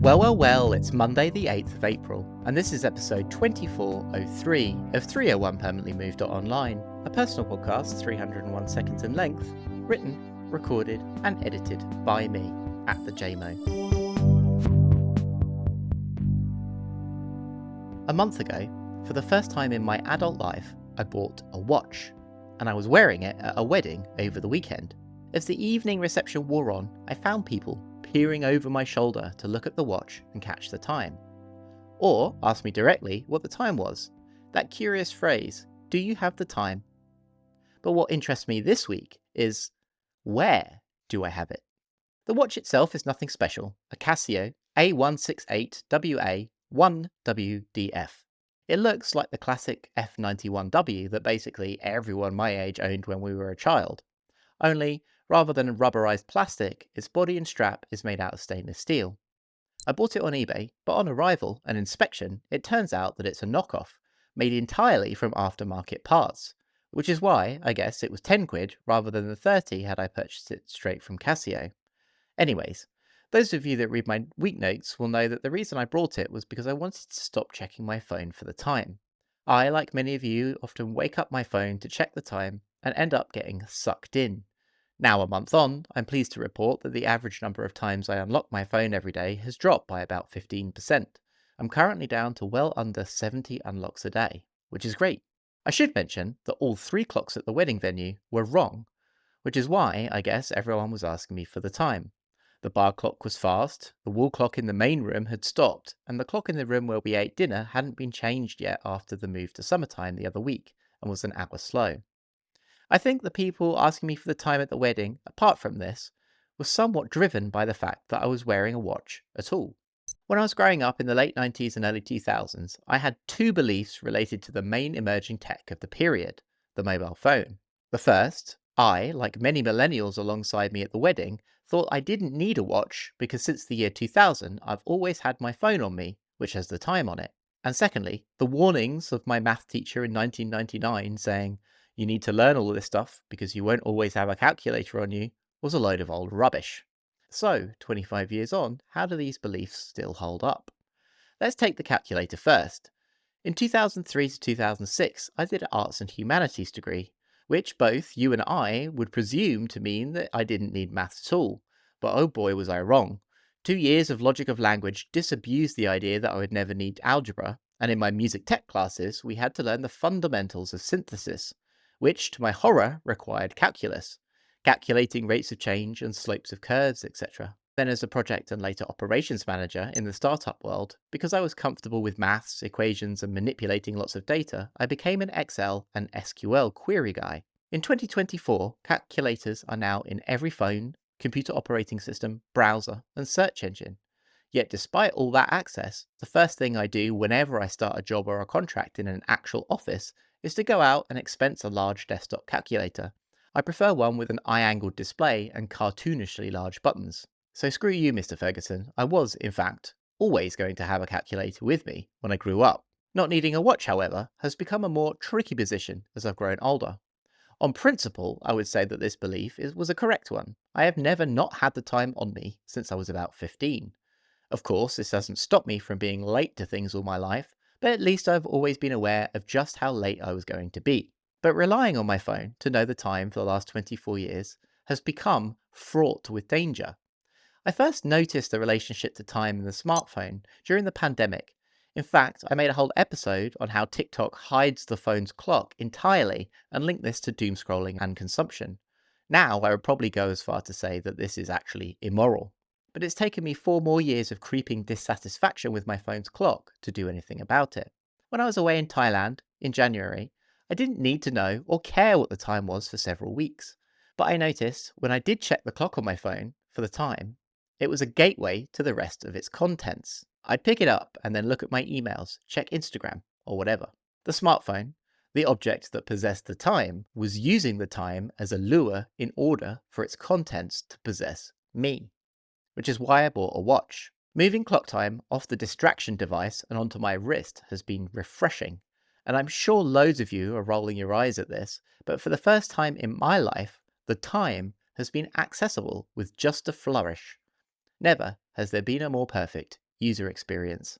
Well, it's Monday the 8th of April, and this is episode 2403 of 301 Permanently Moved Online, a personal podcast 301 seconds in length, written, recorded, and edited by me, at the JMO. A month ago, for the first time in my adult life, I bought a watch, and I was wearing it at a wedding over the weekend. As the evening reception wore on, I found people peering over my shoulder to look at the watch and catch the time. Or ask me directly what the time was. That curious phrase, do you have the time? But what interests me this week is, where do I have it? The watch itself is nothing special, a Casio A168WA1WDF. It looks like the classic F91W that basically everyone my age owned when we were a child. Only, rather than rubberized plastic, its body and strap is made out of stainless steel. I bought it on eBay, but on arrival and inspection, it turns out that it's a knockoff, made entirely from aftermarket parts, which is why, I guess, it was 10 quid rather than the 30 had I purchased it straight from Casio. Anyways, those of you that read my week notes will know that the reason I brought it was because I wanted to stop checking my phone for the time. I, like many of you, often wake up my phone to check the time and end up getting sucked in. Now, a month on, I'm pleased to report that the average number of times I unlock my phone every day has dropped by about 15%. I'm currently down to well under 70 unlocks a day, which is great. I should mention that all 3 clocks at the wedding venue were wrong, which is why, I guess, everyone was asking me for the time. The bar clock was fast, the wall clock in the main room had stopped, and the clock in the room where we ate dinner hadn't been changed yet after the move to summertime the other week, and was an hour slow. I think the people asking me for the time at the wedding, apart from this, was somewhat driven by the fact that I was wearing a watch at all. When I was growing up in the late 90s and early 2000s, I had 2 beliefs related to the main emerging tech of the period, the mobile phone. The first, I, like many millennials alongside me at the wedding, thought I didn't need a watch because since the year 2000 I've always had my phone on me, which has the time on it. And secondly, the warnings of my math teacher in 1999 saying, you need to learn all of this stuff because you won't always have a calculator on you, was a load of old rubbish. So, 25 years on, how do these beliefs still hold up? Let's take the calculator first. In 2003 to 2006, I did an Arts and Humanities degree, which both you and I would presume to mean that I didn't need maths at all. But oh boy was I wrong. 2 years of logic of language disabused the idea that I would never need algebra, and in my music tech classes we had to learn the fundamentals of synthesis, which, to my horror, required calculus, calculating rates of change and slopes of curves, etc. Then as a project and later operations manager in the startup world, because I was comfortable with maths, equations, and manipulating lots of data, I became an Excel and SQL query guy. In 2024, calculators are now in every phone, computer operating system, browser, and search engine. Yet despite all that access, the first thing I do whenever I start a job or a contract in an actual office is to go out and expense a large desktop calculator. I prefer one with an eye-angled display and cartoonishly large buttons. So screw you, Mr. Ferguson. I was, in fact, always going to have a calculator with me when I grew up. Not needing a watch, however, has become a more tricky position as I've grown older. On principle, I would say that this belief was a correct one. I have never not had the time on me since I was about 15. Of course, this doesn't stop me from being late to things all my life, but at least I've always been aware of just how late I was going to be. But relying on my phone to know the time for the last 24 years has become fraught with danger. I first noticed the relationship to time in the smartphone during the pandemic. In fact, I made a whole episode on how TikTok hides the phone's clock entirely and linked this to doom scrolling and consumption. Now, I would probably go as far to say that this is actually immoral. But it's taken me 4 more years of creeping dissatisfaction with my phone's clock to do anything about it. When I was away in Thailand, in January, I didn't need to know or care what the time was for several weeks. But I noticed, when I did check the clock on my phone for the time, it was a gateway to the rest of its contents. I'd pick it up and then look at my emails, check Instagram, or whatever. The smartphone, the object that possessed the time, was using the time as a lure in order for its contents to possess me. Which is why I bought a watch. Moving clock time off the distraction device and onto my wrist has been refreshing, and I'm sure loads of you are rolling your eyes at this, but for the first time in my life, the time has been accessible with just a flourish. Never has there been a more perfect user experience.